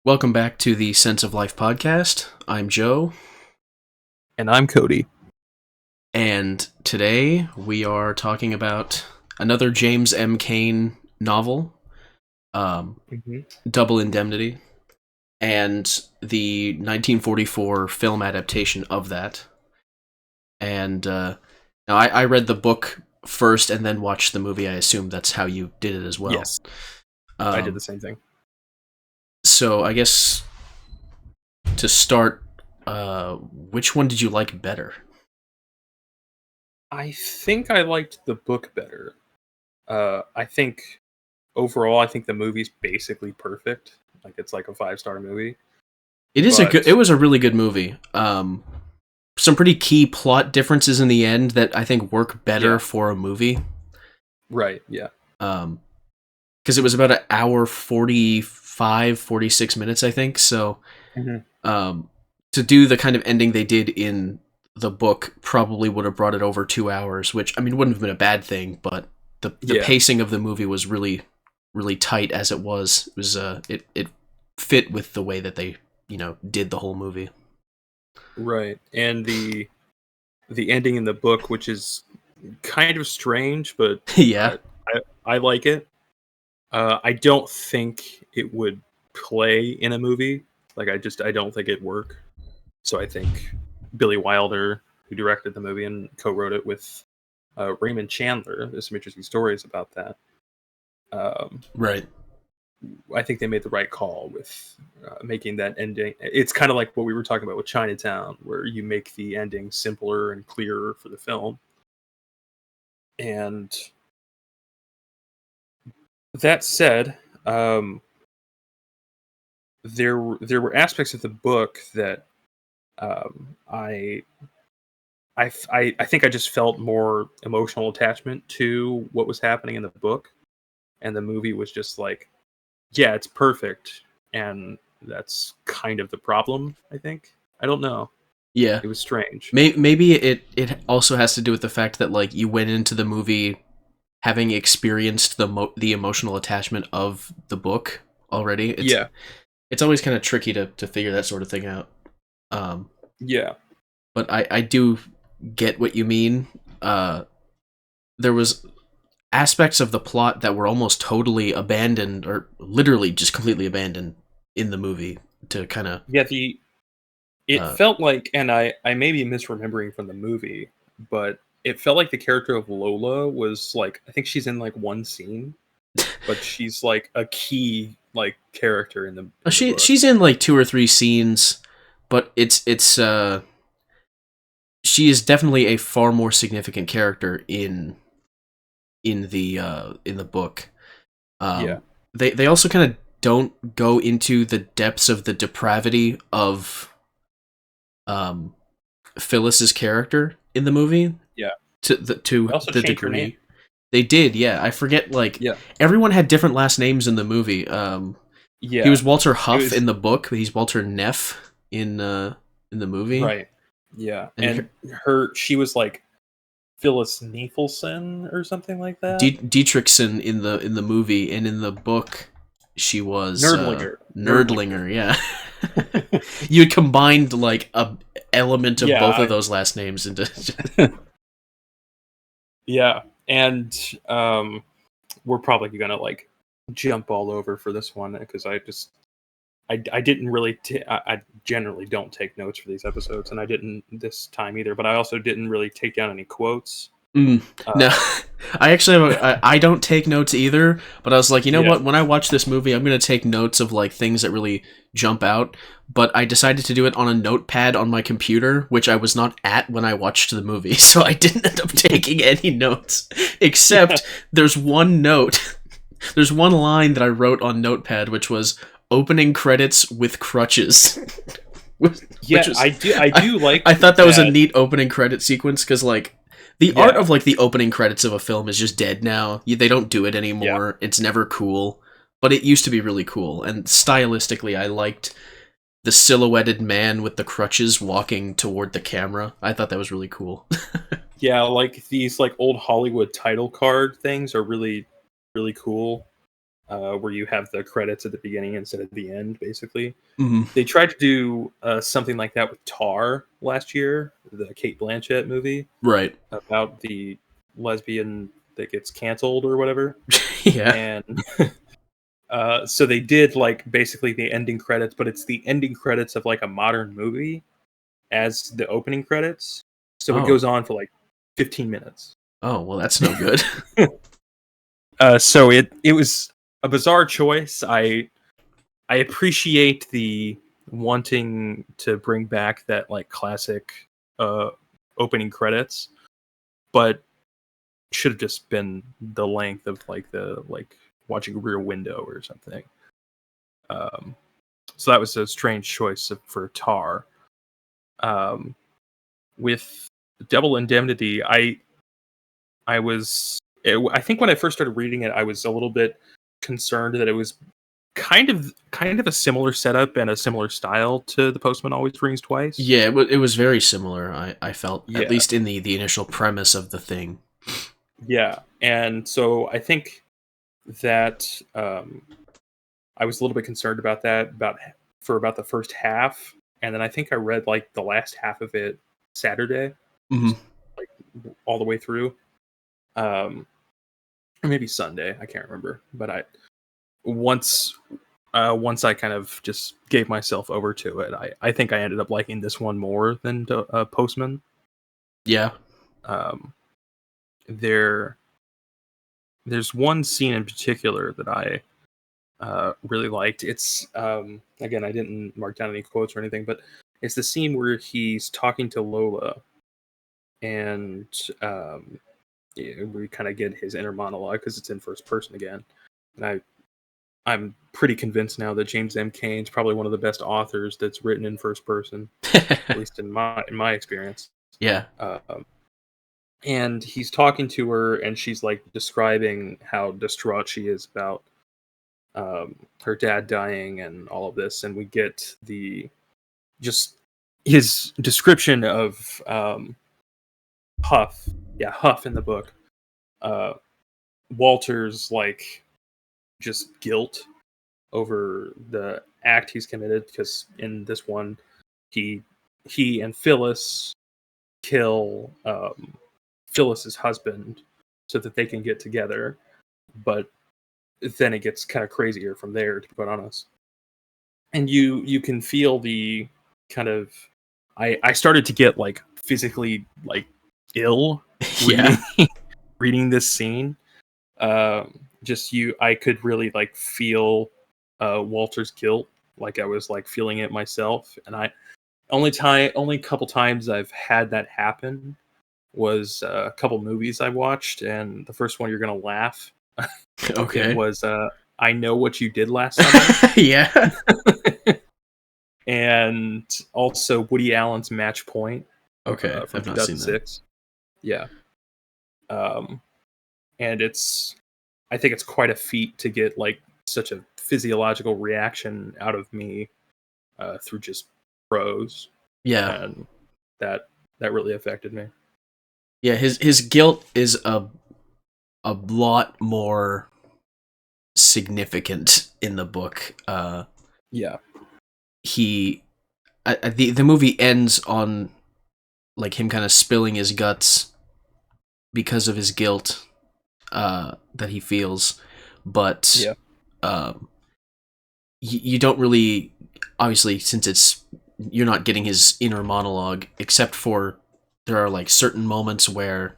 Welcome back to the Sense of Life podcast. I'm Joe, And I'm Cody. and today we are talking about another James M. Cain novel, Double Indemnity, and the 1944 film adaptation of that. And now I read the book first and then watched the movie. I assume that's how you did it as well. Yes, I did the same thing. So I guess to start, which one did you like better? I think I liked the book better. I think overall, I think the movie's basically perfect. Like it's like a 5-star movie. It was a really good movie. Some pretty key plot differences in the end that I think work better for a movie. Right, yeah. Because it was about an hour 46 minutes, I think. So to do the kind of ending they did in the book probably would have brought it over 2 hours, which, I mean, wouldn't have been a bad thing, but the pacing of the movie was really, really tight as it was. It was it fit with the way that they, did the whole movie. Right. And the ending in the book, which is kind of strange, but yeah. I like it. I don't think it would play in a movie. Like I don't think it'd work. So I think Billy Wilder, who directed the movie and co-wrote it with Raymond Chandler, there's some interesting stories about that. Right. I think they made the right call with making that ending. It's kind of like what we were talking about with Chinatown, where you make the ending simpler and clearer for the film. And that said, there were aspects of the book that I think I just felt more emotional attachment to what was happening in the book, and the movie was just like, yeah, it's perfect, and that's kind of the problem. I think. I don't know. Yeah, it was strange. Maybe it also has to do with the fact that like you went into the movie having experienced the emotional attachment of the book already. It's always kind of tricky to figure that sort of thing out. But I do get what you mean. There was aspects of the plot that were almost totally abandoned, or literally just completely abandoned in the movie to kind of... It felt like, and I may be misremembering from the movie, but it felt like the character of Lola was like, I think she's in like one scene, but she's like a key like character in the book. She's in like 2 or 3 scenes, but it's she is definitely a far more significant character in the book. They also kind of don't go into the depths of the depravity of Phyllis's character in the movie. To the degree they did. I forget, like, everyone had different last names in the movie. He was Walter Huff in the book, but he's Walter Neff in the movie. Right. Yeah. And she was like Phyllis Nefelson or something like that. Dietrichson in the movie, and in the book she was Nerdlinger. Yeah. You combined like a element of both of those last names into yeah. And we're probably gonna like jump all over for this one because I didn't really I generally don't take notes for these episodes, and I didn't this time either, but I also didn't really take down any quotes. No, I actually I don't take notes either, but I was like, you know what, when I watch this movie, I'm going to take notes of like things that really jump out, but I decided to do it on a notepad on my computer, which I was not at when I watched the movie, so I didn't end up taking any notes, except there's one note, there's one line that I wrote on notepad, which was opening credits with crutches. I do like I thought that was a neat opening credit sequence, because like the art of like the opening credits of a film is just dead now. They don't do it anymore. It's never cool, but it used to be really cool. And stylistically, I liked the silhouetted man with the crutches walking toward the camera. I thought that was really cool. Yeah, like these like old Hollywood title card things are really, really cool. where you have the credits at the beginning instead of the end, basically. Mm-hmm. They tried to do something like that with Tar last year, the Cate Blanchett movie Right. about the lesbian that gets canceled or whatever. Yeah. And so they did like basically the ending credits, but it's the ending credits of like a modern movie as the opening credits. So it Oh. goes on for like 15 minutes. Oh, well, that's no good. So it was a bizarre choice. I appreciate the wanting to bring back that like classic uh opening credits, but should have just been the length of like the like watching Rear Window or something. So that was a strange choice for Tar. Um, with Double Indemnity, I think when I first started reading it, I was a little bit concerned that it was kind of a similar setup and a similar style to The Postman Always Rings Twice. Yeah, it was very similar. I felt, at Yeah, least in the initial premise of the thing. yeah, and so I think that I was a little bit concerned about that for about the first half, and then I think I read like the last half of it Saturday, Mm-hmm. just like all the way through, or maybe Sunday. I can't remember, but once once I kind of just gave myself over to it, I think I ended up liking this one more than Postman. Yeah. Um, there there's one scene in particular that I really liked. It's again, I didn't mark down any quotes or anything, but it's the scene where he's talking to Lola, and we kind of get his inner monologue because it's in first person again. And I'm pretty convinced now that James M. Cain's probably one of the best authors that's written in first person, at least in my experience. Yeah. And he's talking to her, and she's like describing how distraught she is about her dad dying and all of this, and we get the just his description of Huff, Huff in the book. Uh, Walter's like just guilt over the act he's committed because in this one, he and Phyllis kill Phyllis's husband so that they can get together, but then it gets kind of crazier from there, to be quite honest. And you can feel the kind of I started to get like physically like ill reading Yeah. reading this scene. Just I could really like feel Walter's guilt, like I was like feeling it myself. And I only couple times I've had that happen was a couple movies I watched, and the first one you're gonna laugh. It Okay. was I Know What You Did Last Summer. Yeah. And also Woody Allen's Match Point Okay. from I've not seen that. 2006. Yeah. Um, and I think it's quite a feat to get like such a physiological reaction out of me through just prose, Yeah. and that really affected me. Yeah. His guilt is a lot more significant in the book. Yeah. He the movie ends on like him kind of spilling his guts because of his guilt that he feels, but Yeah. You don't really, obviously, since you're not getting his inner monologue, except for there are like certain moments where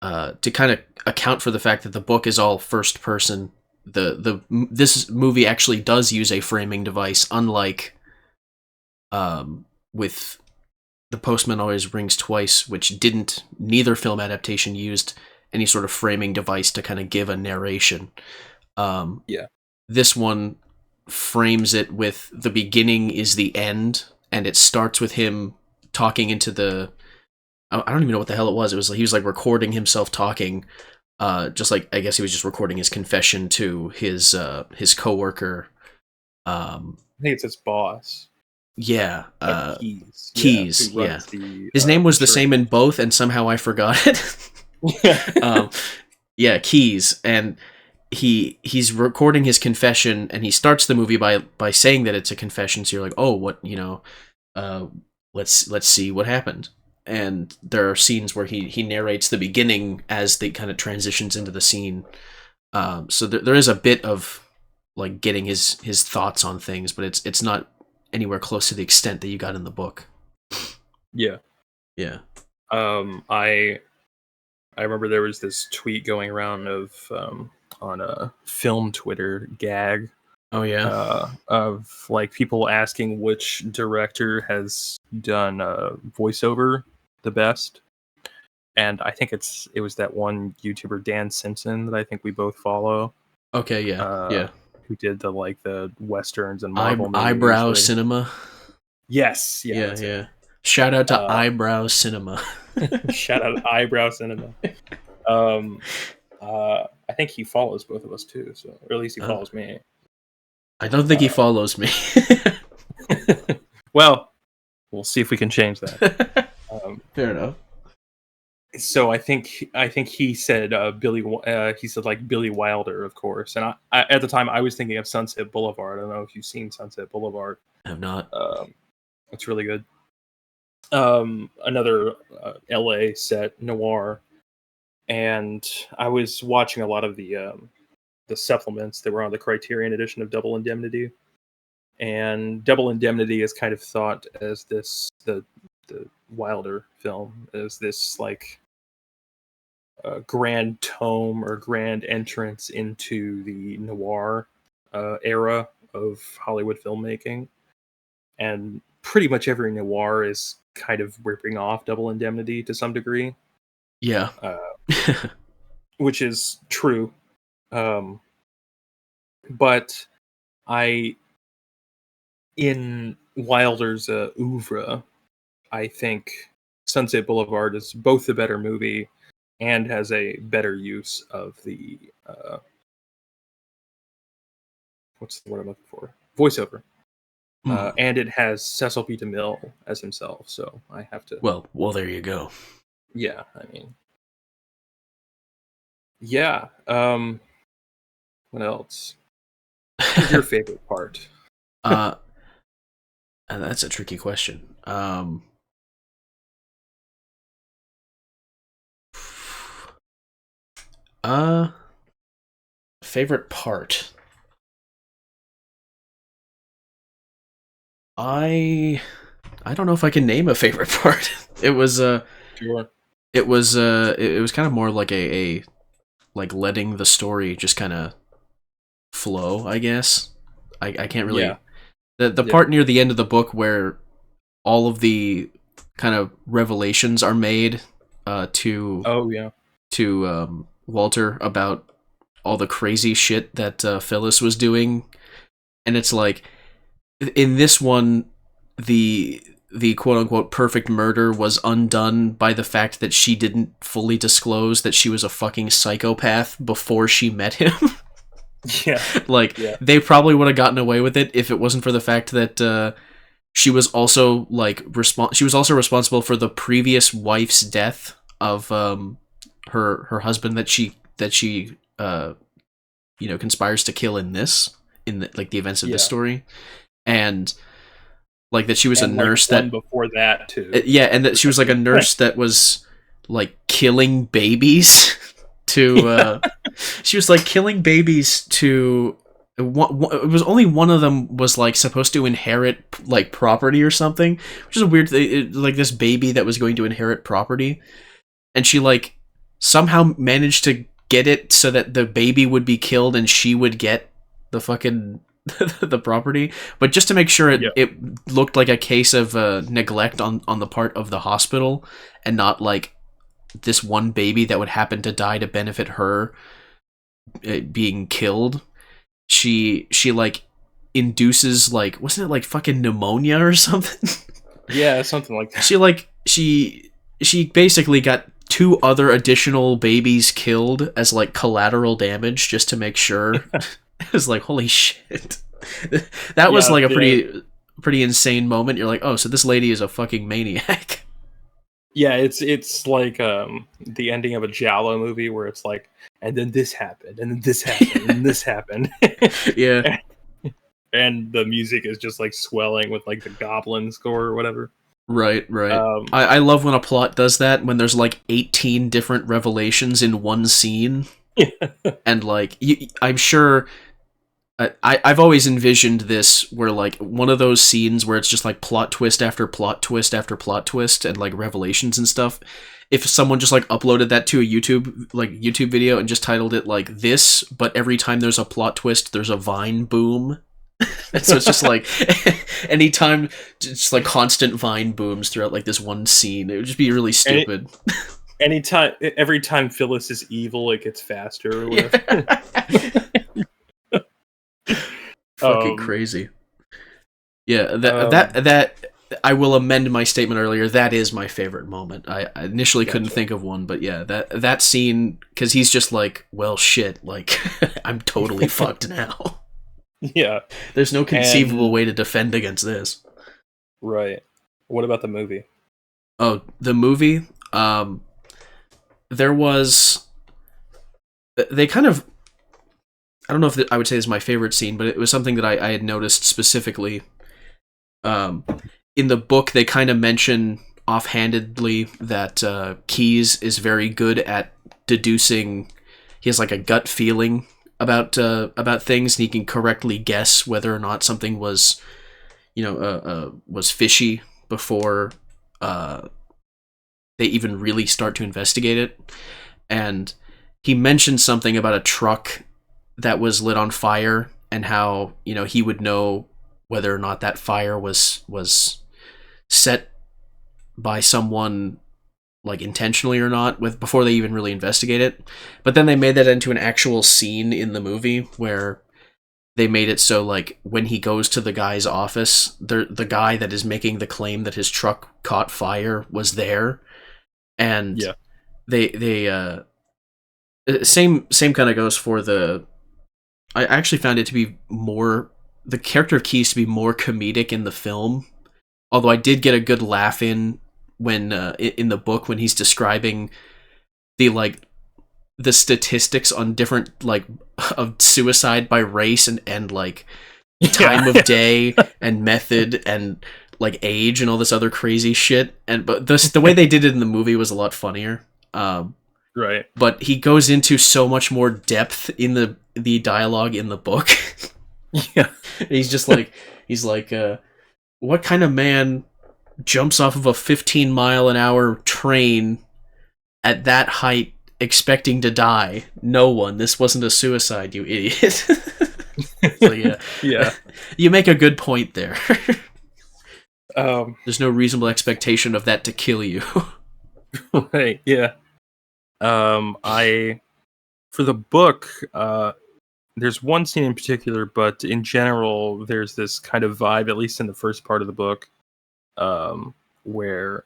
to kind of account for the fact that the book is all first person, this movie actually does use a framing device, unlike with The Postman Always Rings Twice, which neither film adaptation used any sort of framing device to kind of give a narration. Yeah. This one frames it with the beginning is the end, and it starts with him talking into the, I don't even know what the hell it was. It was like he was like recording himself talking, just like, I guess he was just recording his confession to his coworker. I think it's his boss. Yeah, Keys. Keys. Who Yeah, runs the his name was the insurance. same in both, and somehow I forgot it. Yeah, Keys, and he's recording his confession, and he starts the movie by saying that it's a confession. So you're like, oh, what, let's see what happened. And there are scenes where he narrates the beginning as they kind of transitions into the scene. So there is a bit of like getting his thoughts on things, but it's not anywhere close to the extent that you got in the book. Yeah. Yeah. I remember there was this tweet going around of on a film Twitter gag. Oh yeah. Of like people asking which director has done voiceover the best, and I think it was that one YouTuber Dan Simpson that I think we both follow. Okay. Yeah. Yeah. Who did the westerns and Marvel movies? Eyebrow Cinema. Yes. Yeah. Yeah. Yeah. Shout out to Eyebrow Cinema. Shout out Eyebrow Cinema. I think he follows both of us too, so or at least he follows me. I don't think he follows me. Well, we'll see if we can change that. Fair enough. So I think he said he said like Billy Wilder, of course, and I at the time I was thinking of Sunset Boulevard. I don't know if you've seen Sunset Boulevard. I have not. It's really good. Another LA set noir, and I was watching a lot of the supplements that were on the Criterion edition of Double Indemnity, and Double Indemnity is kind of thought as this the Wilder film as this like grand tome or grand entrance into the noir era of Hollywood filmmaking, and pretty much every noir is kind of ripping off Double Indemnity to some degree. Yeah. Which is true. But in Wilder's oeuvre, I think Sunset Boulevard is both the better movie and has a better use of the what's the word I'm looking for? Voiceover. And it has Cecil B. DeMille as himself, so I have to. Well, there you go. Yeah, I mean, yeah. What else? What's your favorite part? That's a tricky question. Favorite part. I don't know if I can name a favorite part. It was Sure. It was kind of more like a like letting the story just kind of flow, I guess. I can't really. Yeah. The part near the end of the book where all of the kind of revelations are made to Walter about all the crazy shit that Phyllis was doing, and it's like in this one the quote unquote perfect murder was undone by the fact that she didn't fully disclose that she was a fucking psychopath before she met him. Yeah. They probably would have gotten away with it if it wasn't for the fact that she was also responsible for the previous wife's death of her husband that she conspires to kill in the events of this story, and like that she was a nurse that before that too. And that she was like a nurse that was like killing babies to she was like killing babies to it was only one of them was like supposed to inherit like property or something, which is a weird thing, like this baby that was going to inherit property, and she like somehow managed to get it so that the baby would be killed and she would get the fucking the property, but just to make sure it looked like a case of neglect on the part of the hospital and not like this one baby that would happen to die to benefit her being killed. She like induces like, wasn't it like fucking pneumonia or something? Yeah, something like that. She basically got 2 other additional babies killed as like collateral damage just to make sure. It was like, holy shit. That was like a pretty insane moment. You're like, oh, so this lady is a fucking maniac. Yeah, it's like the ending of a Giallo movie where it's like, and then this happened, and then this happened, and this happened. Yeah. And the music is just like swelling with like the goblin score or whatever. Right, right. Um, I love when a plot does that, when there's like 18 different revelations in one scene. And like, I'm sure I've always envisioned this where like one of those scenes where it's just like plot twist after plot twist after plot twist and like revelations and stuff. If someone just like uploaded that to a YouTube video and just titled it like this, but every time there's a plot twist, there's a Vine boom. So it's just like anytime, just like constant Vine booms throughout like this one scene. It would just be really stupid. every time Phyllis is evil, it gets faster or whatever. Yeah. Fucking crazy. Yeah, that I will amend my statement earlier. That is my favorite moment. I initially couldn't think of one, but yeah, that scene, because he's just like, well, shit, like I'm totally fucked now. Yeah, there's no conceivable way to defend against this. Right. What about the movie? Oh, the movie. There was. They kind of. I don't know if I would say this is my favorite scene, but it was something that I had noticed specifically. In the book, they kind of mention offhandedly that Keyes is very good at deducing. He has like a gut feeling about things, and he can correctly guess whether or not something was, was fishy before they even really start to investigate it. And he mentioned something about a truck that was lit on fire, and how he would know whether or not that fire was set by someone like intentionally or not before they even really investigate it. But then they made that into an actual scene in the movie where they made it so like when he goes to the guy's office, the guy that is making the claim that his truck caught fire was there. And yeah, they same kind of goes for the. I actually found it to be more, the character of Keyes to be more comedic in the film, although I did get a good laugh in when in the book when he's describing the statistics on different like of suicide by race and like time of day and method and like age and all this other crazy shit. But the way they did it in the movie was a lot funnier. Right. But he goes into so much more depth in the dialogue in the book. Yeah. He's just like, what kind of man jumps off of a 15-mile-an-hour train at that height expecting to die? No one. This wasn't a suicide, you idiot. So yeah. Yeah. You make a good point there. There's no reasonable expectation of that to kill you. Right, yeah. For the book, there's one scene in particular, but in general, there's this kind of vibe, at least in the first part of the book, where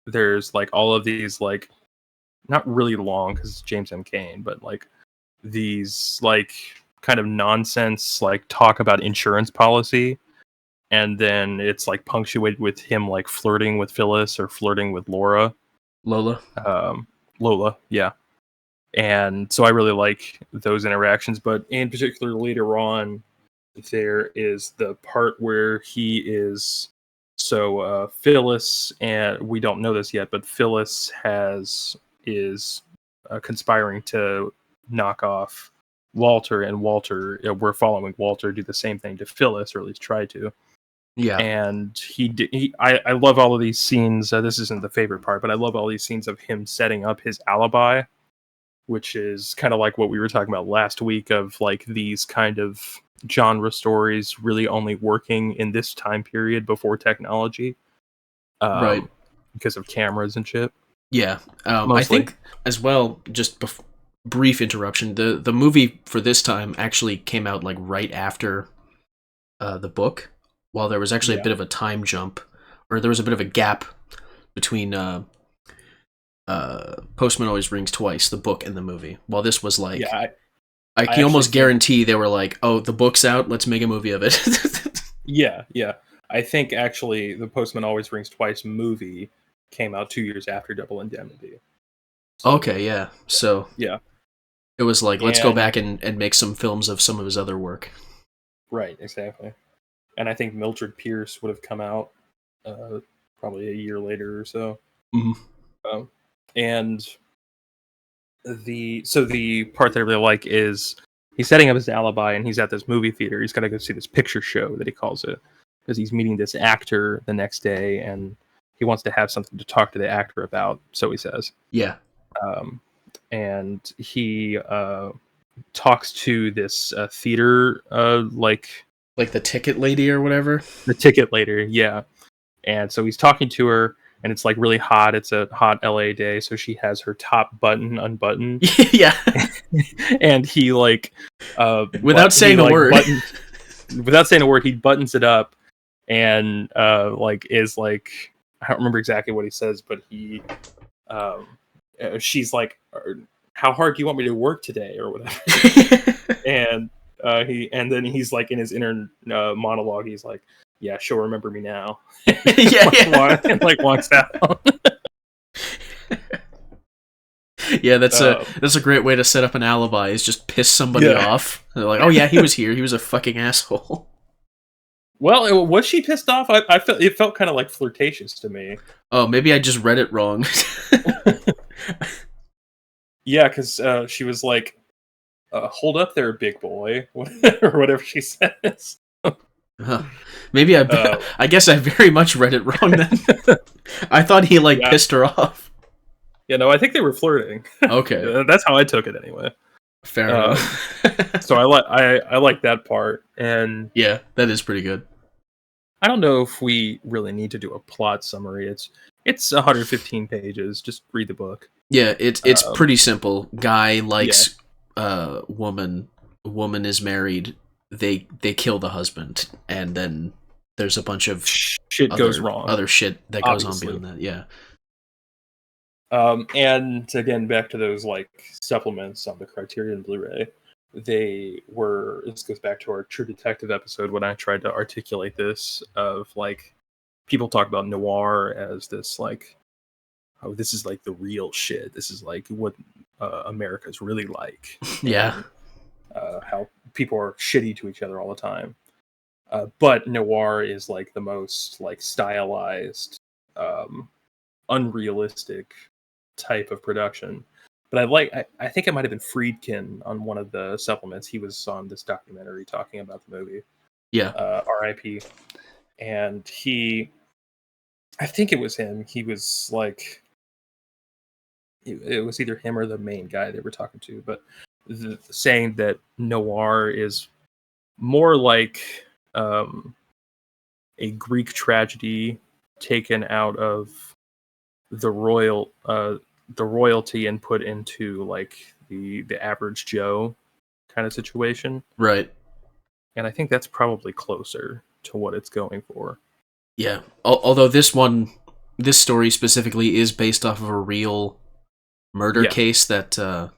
there's like all of these like, not really long because it's James M. Cain, but like these like kind of nonsense like talk about insurance policy, and then it's like punctuated with him like flirting with Phyllis or flirting with Lola, yeah. And so I really like those interactions, but in particular later on, there is the part where he is Phyllis, and we don't know this yet, but Phyllis is conspiring to knock off Walter, and Walter, we're following Walter do the same thing to Phyllis, or at least try to. Yeah. And I love all of these scenes. This isn't the favorite part, but I love all these scenes of him setting up his alibi, which is kind of like what we were talking about last week, of like these kind of genre stories really only working in this time period before technology, right? Because of cameras and shit. Yeah, I think as well. Just brief interruption. The movie for this time actually came out like right after the book, while there was actually a bit of a time jump, or there was a bit of a gap between Postman Always Rings Twice, the book and the movie. While this was like, I can almost guarantee they were like, oh, the book's out, let's make a movie of it. Yeah. I think actually the Postman Always Rings Twice movie came out 2 years after Double Indemnity. So, okay, yeah. So yeah, it was like, let's go back and make some films of some of his other work. Right, exactly. And I think Mildred Pierce would have come out probably a year later or so. Mm-hmm. And the part that I really like is he's setting up his alibi, and he's at this movie theater. He's got to go see this picture show that he calls it, because he's meeting this actor the next day, and he wants to have something to talk to the actor about. So he says, yeah. And he talks to this theater, like the ticket lady or whatever. The ticket lady, yeah. And so he's talking to her, and it's like really hot. It's a hot LA day, so she has her top button unbuttoned. Yeah. And he like without saying a word. Without saying a word, he buttons it up, and like is like, I don't remember exactly what he says, but he she's like, how hard do you want me to work today, or whatever. And then he's like, in his inner monologue, he's like, yeah, she'll remember me now. And like walks out. Yeah, that's a great way to set up an alibi, is just piss somebody off. They're like, oh yeah, he was here. He was a fucking asshole. Well, was she pissed off? I felt it felt kind of like flirtatious to me. Oh, maybe I just read it wrong. Yeah, because she was like, hold up there, big boy, or whatever she says. Maybe I guess I very much read it wrong then. I thought he pissed her off. Yeah, no, I think they were flirting. Okay. That's how I took it anyway. Fair enough. So I like that part, and yeah, that is pretty good. I don't know if we really need to do a plot summary. It's 115 pages. Just read the book. Yeah, it's pretty simple. Guy likes woman. Woman is married. They kill the husband, and then there's a bunch of shit goes wrong. Other shit that goes on beyond that. Yeah. And again, back to those like supplements on the Criterion Blu-ray. This goes back to our True Detective episode when I tried to articulate this, of like, people talk about noir as this like, oh, this is like the real shit. This is like what America's really like. Yeah. And, how people are shitty to each other all the time. But noir is like the most like stylized, unrealistic type of production. But I think it might have been Friedkin on one of the supplements. He was on this documentary talking about the movie. Yeah. R.I.P. And I think it was him. He was like, it was either him or the main guy they were talking to, but saying that noir is more like a Greek tragedy taken out of the royalty and put into like the average Joe kind of situation. Right. And I think that's probably closer to what it's going for. Yeah. Although this story specifically is based off of a real murder case that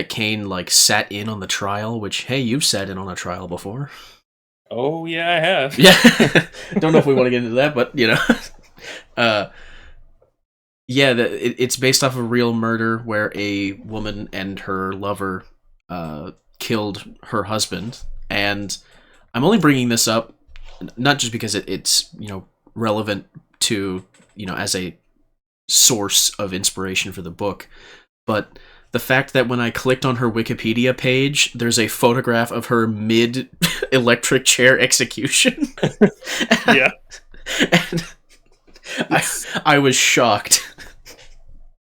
Cain like sat in on the trial, which, hey, you've sat in on a trial before. Oh yeah, I have. Yeah. Don't know if we want to get into that, but you know. Yeah, it's based off of a real murder where a woman and her lover killed her husband, and I'm only bringing this up not just because it's relevant to as a source of inspiration for the book, but the fact that when I clicked on her Wikipedia page, there's a photograph of her mid electric chair execution. Yeah, and I was shocked.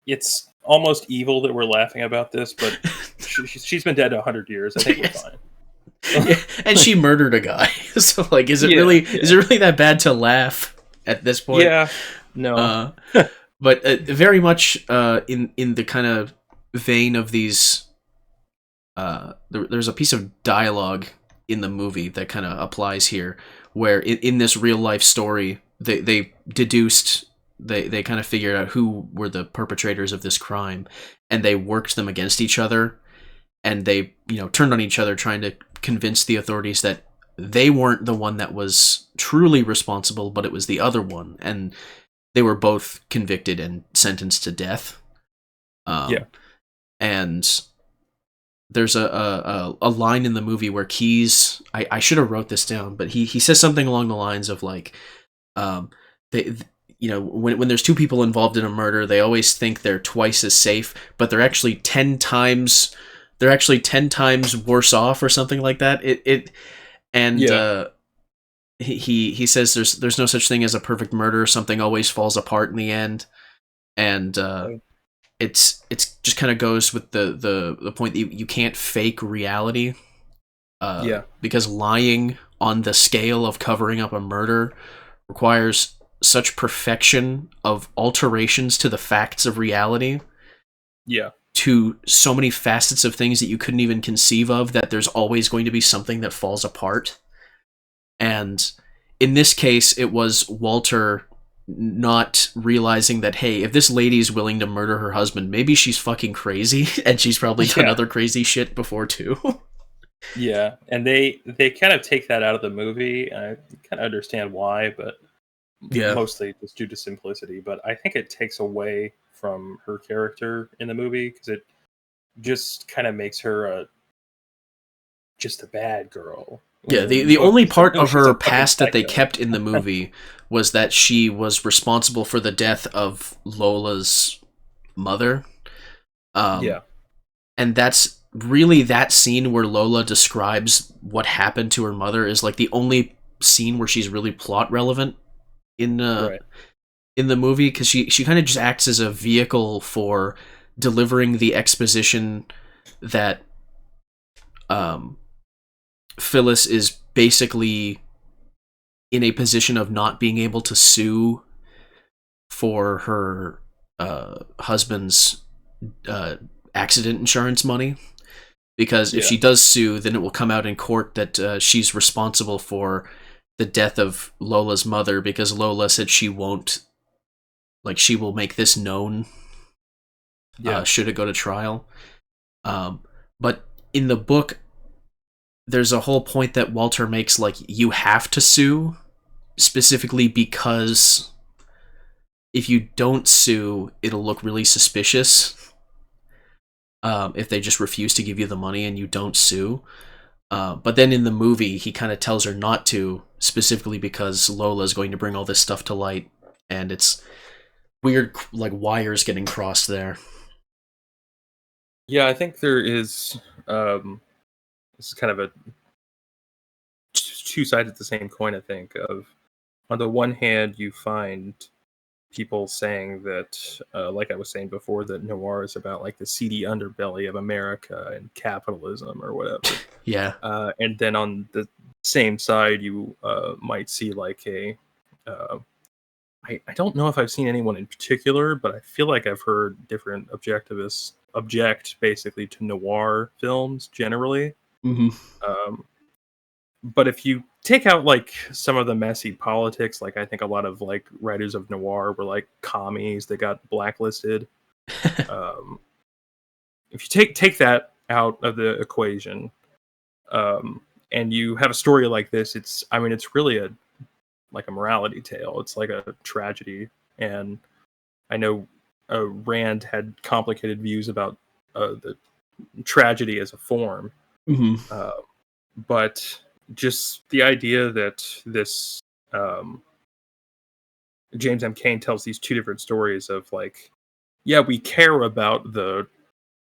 It's almost evil that we're laughing about this, but she's been dead 100 years. I think we're fine. Yeah, and she murdered a guy. So like, is it really that bad to laugh at this point? Yeah, no. But very much in the kind of vein of these. There's a piece of dialogue in the movie that kind of applies here, where in this real life story, they deduced. They kind of figured out who were the perpetrators of this crime, and they worked them against each other, and they turned on each other trying to convince the authorities that they weren't the one that was truly responsible, but it was the other one. And they were both convicted and sentenced to death. Yeah. And there's a line in the movie where Keyes, I should have wrote this down, but he says something along the lines of like, they, when there's two people involved in a murder, they always think they're twice as safe, but they're actually 10 times worse off, or something like that. He says there's no such thing as a perfect murder. Something always falls apart in the end, and it's just kind of goes with the point that you can't fake reality. Because lying on the scale of covering up a murder requires such perfection of alterations to the facts of reality. Yeah. To so many facets of things that you couldn't even conceive of, that there's always going to be something that falls apart. And in this case, it was Walter not realizing that, hey, if this lady's willing to murder her husband, maybe she's fucking crazy, and she's probably done other crazy shit before too. Yeah, and they kind of take that out of the movie, and I kind of understand why, but mostly just due to simplicity. But I think it takes away from her character in the movie, because it just kind of makes her just a bad girl. Yeah, the only part of her past that they kept in the movie was that she was responsible for the death of Lola's mother. And that's really that scene where Lola describes what happened to her mother is like the only scene where she's really plot relevant in the movie, because she kind of just acts as a vehicle for delivering the exposition that Phyllis is basically in a position of not being able to sue for her husband's accident insurance money, because if she does sue, then it will come out in court that she's responsible for the death of Lola's mother, because Lola said she will make this known should it go to trial. But in the book, there's a whole point that Walter makes, like, you have to sue, specifically because if you don't sue, it'll look really suspicious if they just refuse to give you the money and you don't sue. But then in the movie, he kind of tells her not to, specifically because Lola's going to bring all this stuff to light, and it's weird, like, wires getting crossed there. Yeah, I think there is... this is kind of a two sides of the same coin, I think. Of, on the one hand, you find people saying that, like I was saying before, that noir is about like the seedy underbelly of America and capitalism or whatever. Yeah. And then on the same side, you might see like I don't know if I've seen anyone in particular, but I feel like I've heard different objectivists object basically to noir films generally. But if you take out like some of the messy politics, like I think a lot of like writers of noir were like commies that got blacklisted. If you take that out of the equation, and you have a story like this, it's really a morality tale. It's like a tragedy, and I know Rand had complicated views about the tragedy as a form. But just the idea that this James M. Cain tells these two different stories of like, yeah, we care about the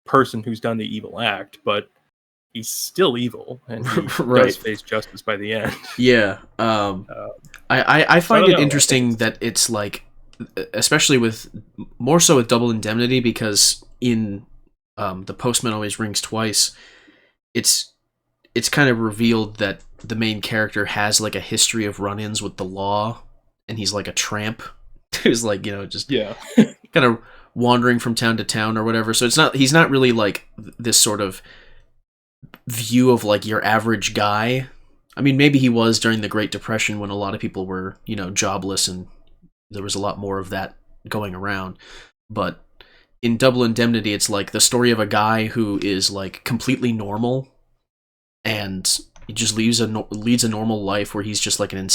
person who's done the evil act, but he's still evil, and he does face justice by the end. Yeah. I find it interesting that it's like, especially with more so with Double Indemnity, because in The Postman Always Rings Twice, it's kind of revealed that the main character has like a history of run-ins with the law, and he's like a tramp who's like, just kind of wandering from town to town or whatever. So he's not really like this sort of view of like your average guy. I mean, maybe he was during the Great Depression when a lot of people were, jobless, and there was a lot more of that going around. But in Double Indemnity, it's like the story of a guy who is like completely normal, and he just leads a normal life where he's just like an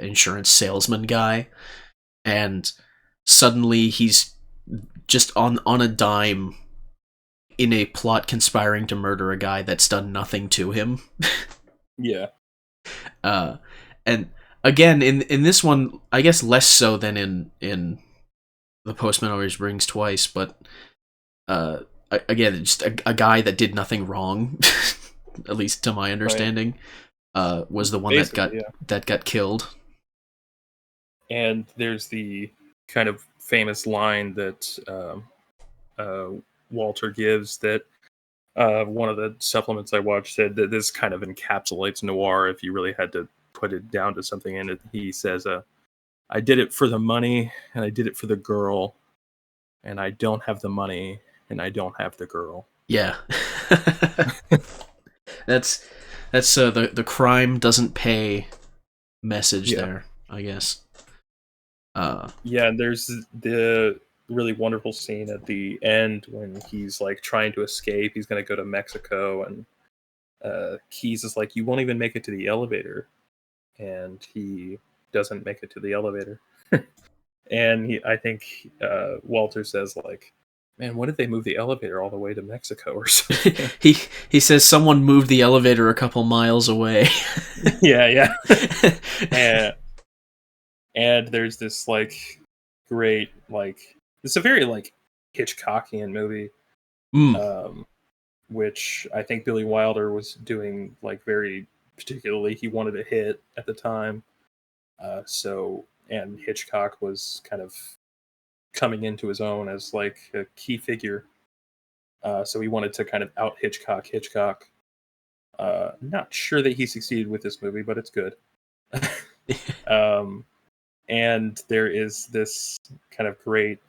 insurance salesman guy, and suddenly he's just on a dime in a plot conspiring to murder a guy that's done nothing to him. Yeah. And again, in this one, I guess less so than in The Postman Always Rings Twice, but again, just a guy that did nothing wrong, at least to my understanding, was the one Basically, that got killed. And there's the kind of famous line that Walter gives that one of the supplements I watched said that this kind of encapsulates noir if you really had to put it down to something in it. He says, I did it for the money, and I did it for the girl, and I don't have the money, and I don't have the girl. Yeah. that's the crime doesn't pay message there, I guess. Yeah, and there's the really wonderful scene at the end when he's like trying to escape. He's going to go to Mexico, and Keyes is like, "You won't even make it to the elevator," and he doesn't make it to the elevator. And I think Walter says like, "Man, when did they move the elevator all the way to Mexico or something?" he says someone moved the elevator a couple miles away. Yeah. And there's this like great like it's a very like Hitchcockian movie, which I think Billy Wilder was doing like very particularly. He wanted a hit at the time, and Hitchcock was kind of coming into his own as like a key figure. So he wanted to kind of out Hitchcock. Not sure that he succeeded with this movie, but it's good. And there is this kind of great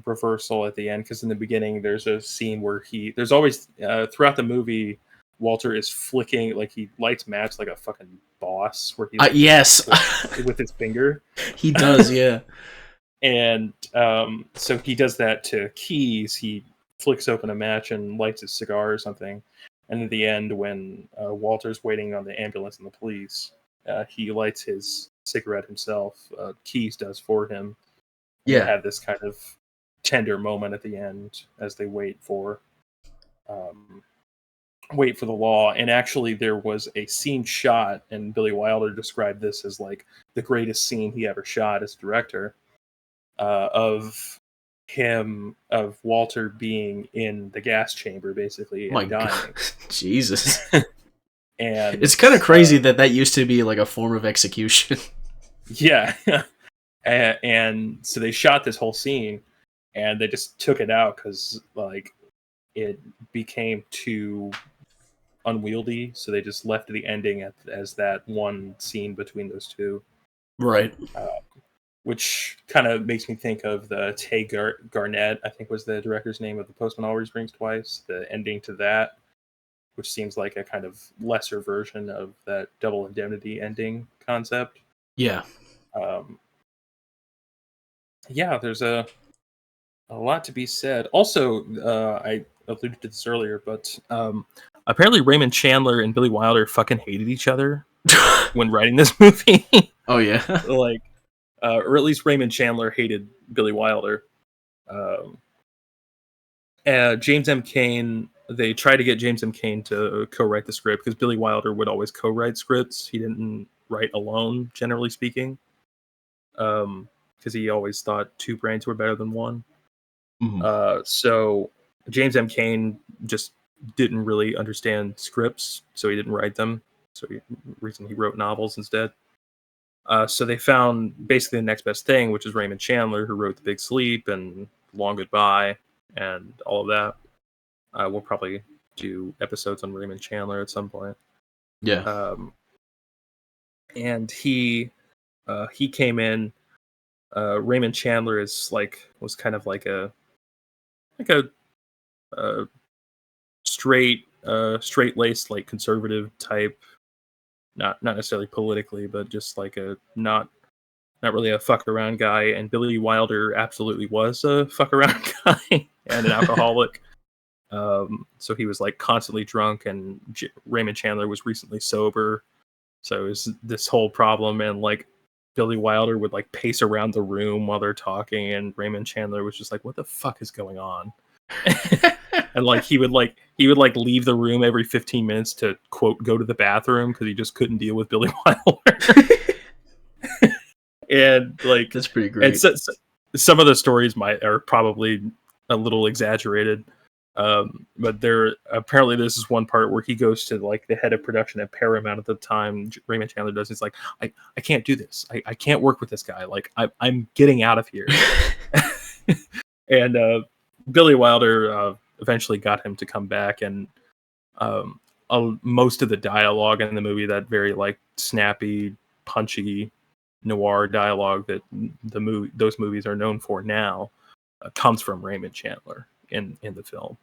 reversal at the end, because in the beginning there's a scene where there's always throughout the movie Walter is flicking, like he lights match like a fucking boss, where he yes with his finger. He does, yeah. And so he does that to Keyes. He flicks open a match and lights his cigar or something. And at the end, when Walter's waiting on the ambulance and the police, he lights his cigarette himself. Keyes does for him. And Yeah. they have this kind of tender moment at the end as they wait for the law. And actually, there was a scene shot, and Billy Wilder described this as like the greatest scene he ever shot as director, of Walter being in the gas chamber basically and dying. God. Jesus. And it's kind of crazy that used to be like a form of execution. Yeah. And so they shot this whole scene and they just took it out because like it became too unwieldy, so they just left the ending as that one scene between those two, right? Which kind of makes me think of the Tay Garnett, I think was the director's name, of The Postman Always Rings Twice, the ending to that, which seems like a kind of lesser version of that double indemnity ending concept. Yeah. Yeah, there's a lot to be said. Also, I alluded to this earlier, but apparently Raymond Chandler and Billy Wilder fucking hated each other when writing this movie. Oh yeah. Like, or at least Raymond Chandler hated Billy Wilder. James M. Cain, they tried to get James M. Cain to co-write the script because Billy Wilder would always co-write scripts. He didn't write alone, generally speaking, because he always thought two brains were better than one. Mm-hmm. So James M. Cain just didn't really understand scripts, so he didn't write them. So he wrote novels instead. So they found basically the next best thing, which is Raymond Chandler, who wrote The Big Sleep and Long Goodbye and all of that. We'll probably do episodes on Raymond Chandler at some point. Yeah. And he came in. Raymond Chandler was kind of like a straight-laced, like conservative type, not necessarily politically, but just like a not really a fuck around guy. And Billy Wilder absolutely was a fuck around guy and an alcoholic. So he was like constantly drunk, and Raymond Chandler was recently sober. So it was this whole problem, and like Billy Wilder would like pace around the room while they're talking, and Raymond Chandler was just like, "What the fuck is going on?" And like he would leave the room every 15 minutes to quote go to the bathroom because he just couldn't deal with Billy Wilder. And like That's pretty great. and some of the stories are probably a little exaggerated. But apparently this is one part where he goes to like the head of production at Paramount at the time. Raymond Chandler does. He's like, I can't do this. I can't work with this guy. Like I'm getting out of here. And Billy Wilder eventually got him to come back, and most of the dialogue in the movie, that very like snappy, punchy noir dialogue that those movies are known for now, comes from Raymond Chandler in the film.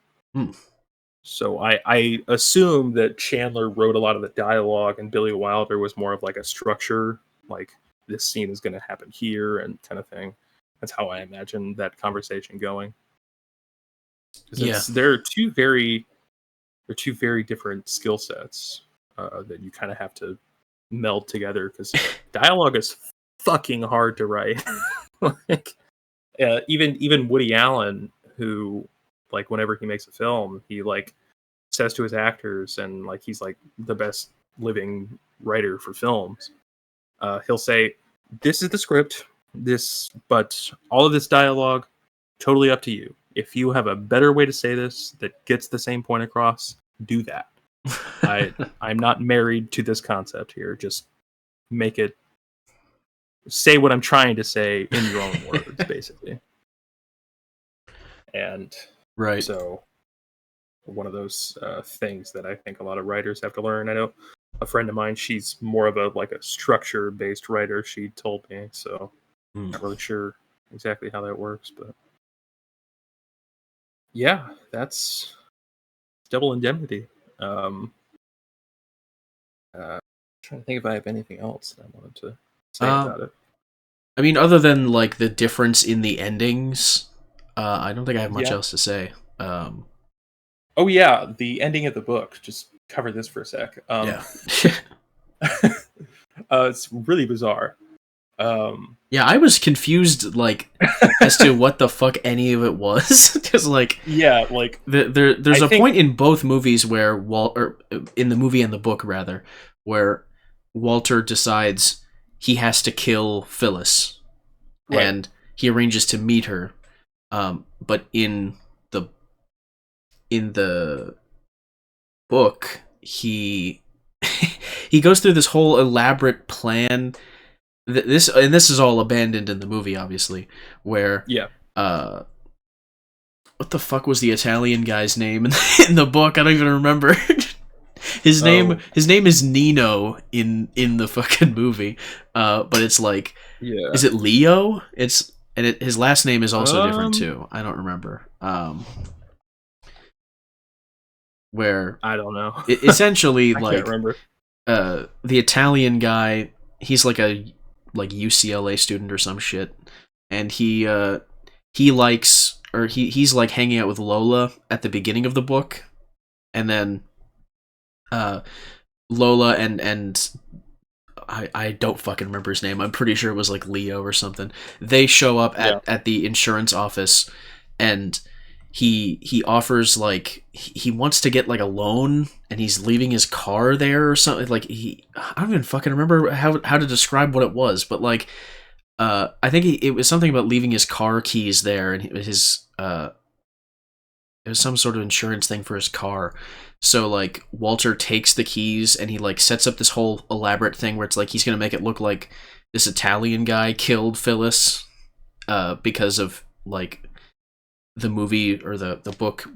So I assume that Chandler wrote a lot of the dialogue, and Billy Wilder was more of like a structure, like this scene is going to happen here and kind of thing. That's how I imagine that conversation going. Yeah, they're two very different skill sets that you kind of have to meld together, because dialogue is fucking hard to write. Like even Woody Allen, who like whenever he makes a film, he like says to his actors, and like he's like the best living writer for films. He'll say, "This is the script, but all of this dialogue, totally up to you. If you have a better way to say this that gets the same point across, do that. I'm not married to this concept here. Just make it say what I'm trying to say in your own words, basically." And right. so one of those things that I think a lot of writers have to learn. I know a friend of mine, she's more of a structure based writer, she told me, so not really sure exactly how that works, but yeah, that's Double Indemnity. Trying to think if I have anything else that I wanted to say about it. I mean, other than like the difference in the endings, I don't think I have much else to say. Oh yeah, the ending of the book. Just cover this for a sec. Yeah. It's really bizarre. Yeah, I was confused, like, as to what the fuck any of it was, because like, yeah, like there's a point in both movies where in the movie and the book rather, where Walter decides he has to kill Phyllis, right, and he arranges to meet her, but in the book he he goes through this whole elaborate plan. This is all abandoned in the movie, obviously, where what the fuck was the Italian guy's name in the book? I don't even remember. His name is Nino in the fucking movie, but it's like, is it Leo? His last name is also different too. I don't remember. Where I don't know. Essentially, I like, can't remember. The Italian guy, he's like a UCLA student or some shit, and he likes, or he's like hanging out with Lola at the beginning of the book, and then Lola and I don't fucking remember his name. I'm pretty sure it was like Leo or something. They show up at the insurance office, and he offers, like, he wants to get like a loan, and he's leaving his car there or something. Like, I don't even fucking remember how to describe what it was, but like, I think it was something about leaving his car keys there, and his it was some sort of insurance thing for his car. So like, Walter takes the keys, and he like sets up this whole elaborate thing where it's like he's gonna make it look like this Italian guy killed Phyllis, because of like the movie or the book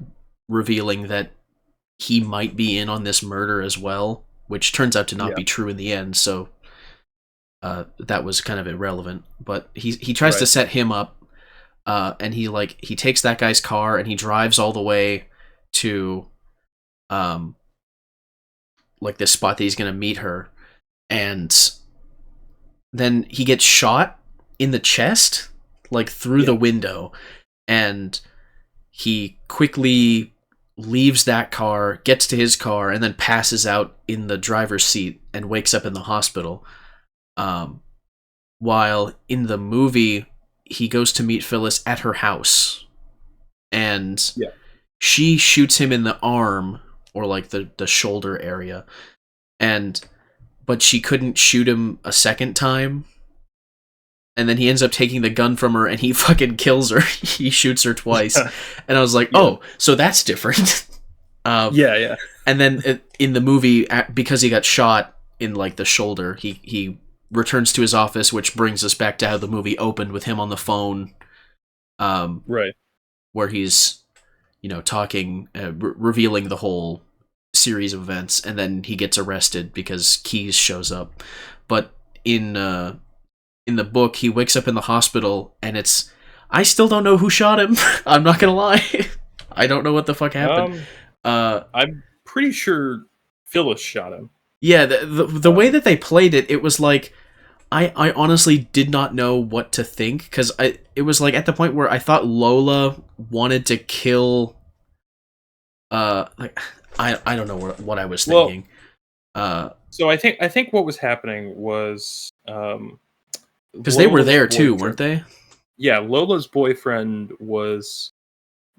revealing that he might be in on this murder as well, which turns out to not be true in the end. So that was kind of irrelevant. But he tries to set him up, and he takes that guy's car, and he drives all the way to like this spot that he's gonna meet her, and then he gets shot in the chest, like through the window, and he quickly leaves that car, gets to his car, and then passes out in the driver's seat and wakes up in the hospital. while in the movie he goes to meet Phyllis at her house, and Yeah. she shoots him in the arm, or like the shoulder area, but she couldn't shoot him a second time, and then he ends up taking the gun from her and he fucking kills her. He shoots her twice. And I was like, oh, so that's different. Yeah. And then in the movie, because he got shot in like the shoulder, he returns to his office, which brings us back to how the movie opened with him on the phone, Right. where he's, talking, revealing the whole series of events, and then he gets arrested because Keyes shows up. But in the book, he wakes up in the hospital, and I still don't know who shot him. I'm not gonna lie. I don't know what the fuck happened. I'm pretty sure Phyllis shot him. Yeah, the way that they played it, it was like, I honestly did not know what to think, because it was like at the point where I thought Lola wanted to kill. Like I don't know what I was thinking. So I think what was happening was because they were there too, weren't they? Yeah, Lola's boyfriend was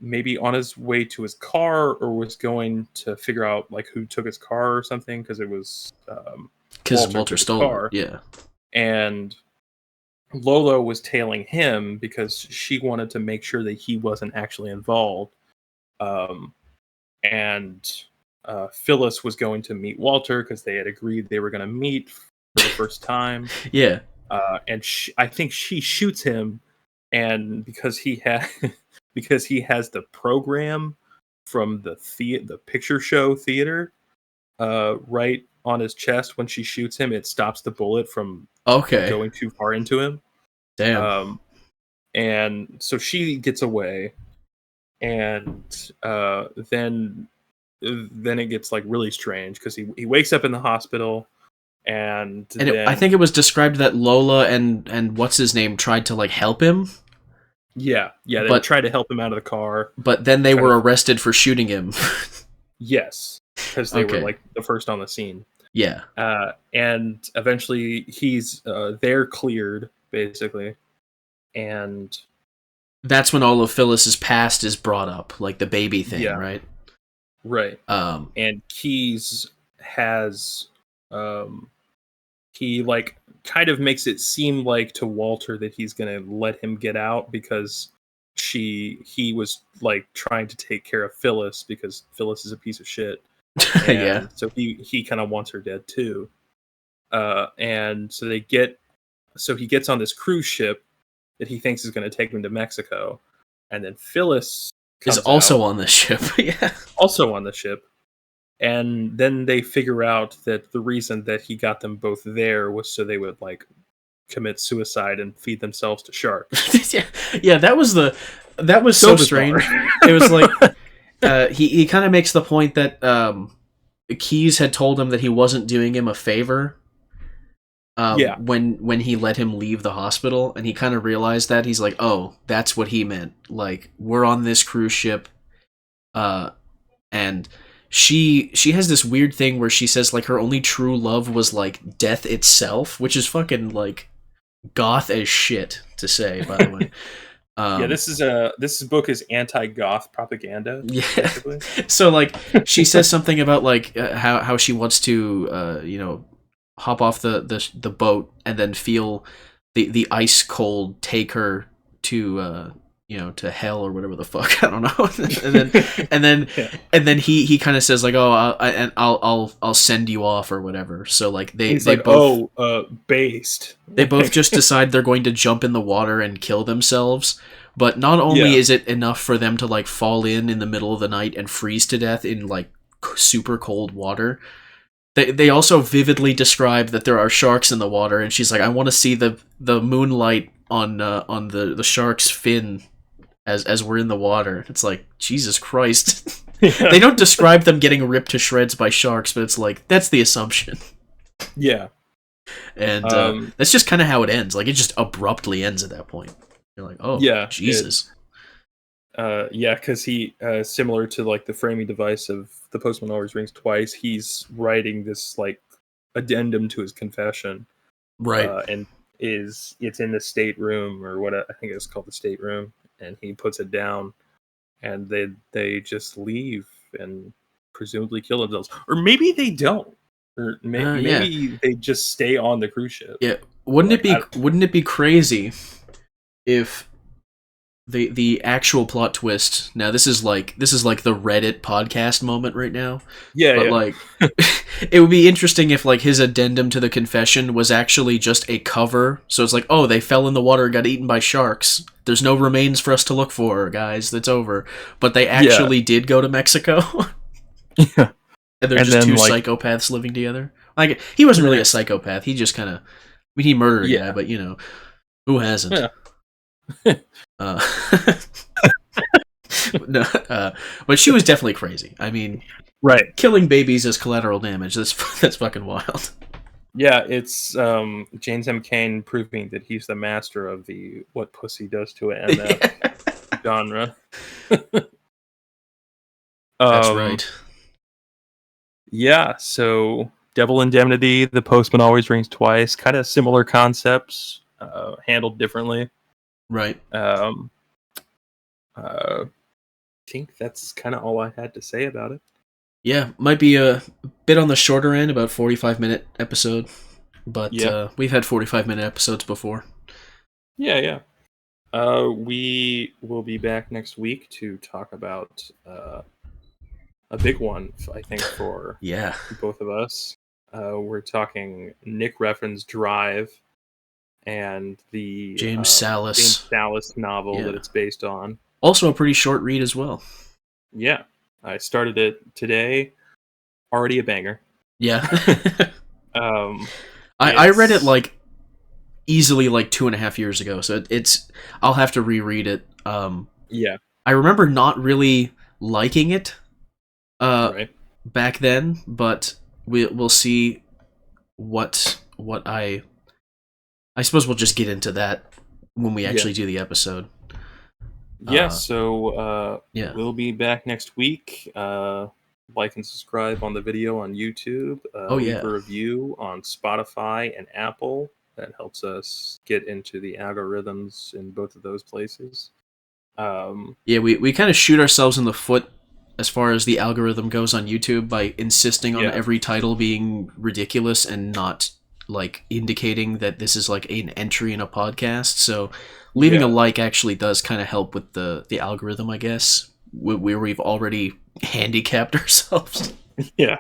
maybe on his way to his car, or was going to figure out like who took his car or something, because it was Walter stole it. Yeah, and Lola was tailing him because she wanted to make sure that he wasn't actually involved. And Phyllis was going to meet Walter because they had agreed they were going to meet for the first time. Yeah. And I think she shoots him, and because he has the program from the picture show theater right on his chest, when she shoots him, it stops the bullet from going too far into him. Damn. And so she gets away, and then it gets like really strange, because he wakes up in the hospital, and I think it was described that Lola and what's his name tried to like help him. Yeah, they tried to help him out of the car, but then they were arrested for shooting him. Yes, because they were like the first on the scene. Yeah. And eventually he's they're cleared, basically, and that's when all of Phyllis's past is brought up, like the baby thing, right? Right. And Keyes has he like kind of makes it seem like to Walter that he's gonna let him get out, because he was like trying to take care of Phyllis, because Phyllis is a piece of shit. And so he kind of wants her dead too. And so he gets on this cruise ship that he thinks is going to take him to Mexico, and then Phyllis is also on the ship. Yeah, also on the ship. And then they figure out that the reason that he got them both there was so they would like commit suicide and feed themselves to sharks. Yeah, that was so strange. It was like he kind of makes the point that Keyes had told him that he wasn't doing him a favor. When he let him leave the hospital, and he kind of realized that, he's like, oh, that's what he meant. Like, we're on this cruise ship, and she has this weird thing where she says like her only true love was like death itself, which is fucking like goth as shit to say, by the way. This book is anti-goth propaganda. Yeah. Basically. So like she says something about like how she wants to hop off the boat and then feel the ice cold take her to to hell or whatever the fuck, I don't know. and then he kind of says like, oh, I'll send you off or whatever. So like they both based. They both just decide they're going to jump in the water and kill themselves. But not only is it enough for them to like fall in the middle of the night and freeze to death in like super cold water, they also vividly describe that there are sharks in the water, and she's like, I want to see the moonlight on the shark's fin as we're in the water. It's like, Jesus Christ. They don't describe them getting ripped to shreds by sharks, but it's like, that's the assumption. Yeah. And that's just kind of how it ends. Like, it just abruptly ends at that point. You're like, oh, yeah, Jesus. Because he, similar to like the framing device of The Postman Always Rings Twice, he's writing this like addendum to his confession. Right. And it's in the stateroom, or what I think it's called, the stateroom, and he puts it down, and they just leave and presumably kill themselves, or maybe they don't, or Yeah. maybe they just stay on the cruise ship. Yeah. Wouldn't Like, it be crazy if the actual plot twist, now this is like the Reddit podcast moment right now, yeah, but yeah, like it would be interesting if like his addendum to the confession was actually just a cover. So it's like, oh, they fell in the water and got eaten by sharks. There's no remains for us to look for, guys. That's over. But they yeah, actually did go to Mexico. yeah. And they're And just then two like, psychopaths living together. Like, he wasn't the really a next, psychopath. He just kind of, I mean, he murdered a guy, yeah, but who hasn't? yeah, Uh, no, but she was definitely crazy. I mean, right. killing babies as collateral damage. That's fucking wild. Yeah, it's James M. Cain proving that he's the master of the what pussy does to an MF genre. That's um, right. yeah, so Devil Indemnity, The Postman Always Rings Twice, kind of similar concepts, handled differently. Right. Um, I think that's kind of all I had to say about it. Yeah, might be a bit on the shorter end, about 45-minute episode, but Yeah, we've had 45-minute episodes before. yeah, yeah. We will be back next week to talk about a big one, I think, for Yeah. both of us. We're talking Nick Refn's Drive and the James James Salas. Salas novel that Yeah. it's based on. Also a pretty short read as well. Yeah, I started it today. Already a banger. Yeah. Um, I read it it's like easily like 2.5 years ago, so I'll have to reread it. Yeah, I remember not really liking it right. back then, but we'll see what I suppose we'll just get into that when we Yeah, actually do the episode. yeah. Uh, So yeah. we'll be back next week. Like and subscribe on the video on YouTube. Oh Leave yeah. a review on Spotify and Apple. That helps us get into the algorithms in both of those places. Yeah, we kind of shoot ourselves in the foot as far as the algorithm goes on YouTube by insisting on Yeah, every title being ridiculous and not like indicating that this is like an entry in a podcast. So leaving a yeah, like actually does kind of help with the algorithm, I guess, where we've already handicapped ourselves. yeah.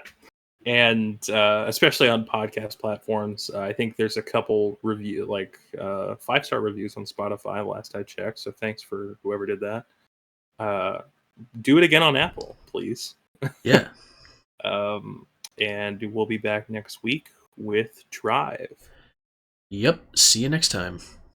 And especially on podcast platforms, I think there's a couple 5-star reviews on Spotify last I checked. So thanks for whoever did that. Do it again on Apple, please. Yeah. And we'll be back next week with Drive. Yep. See you next time.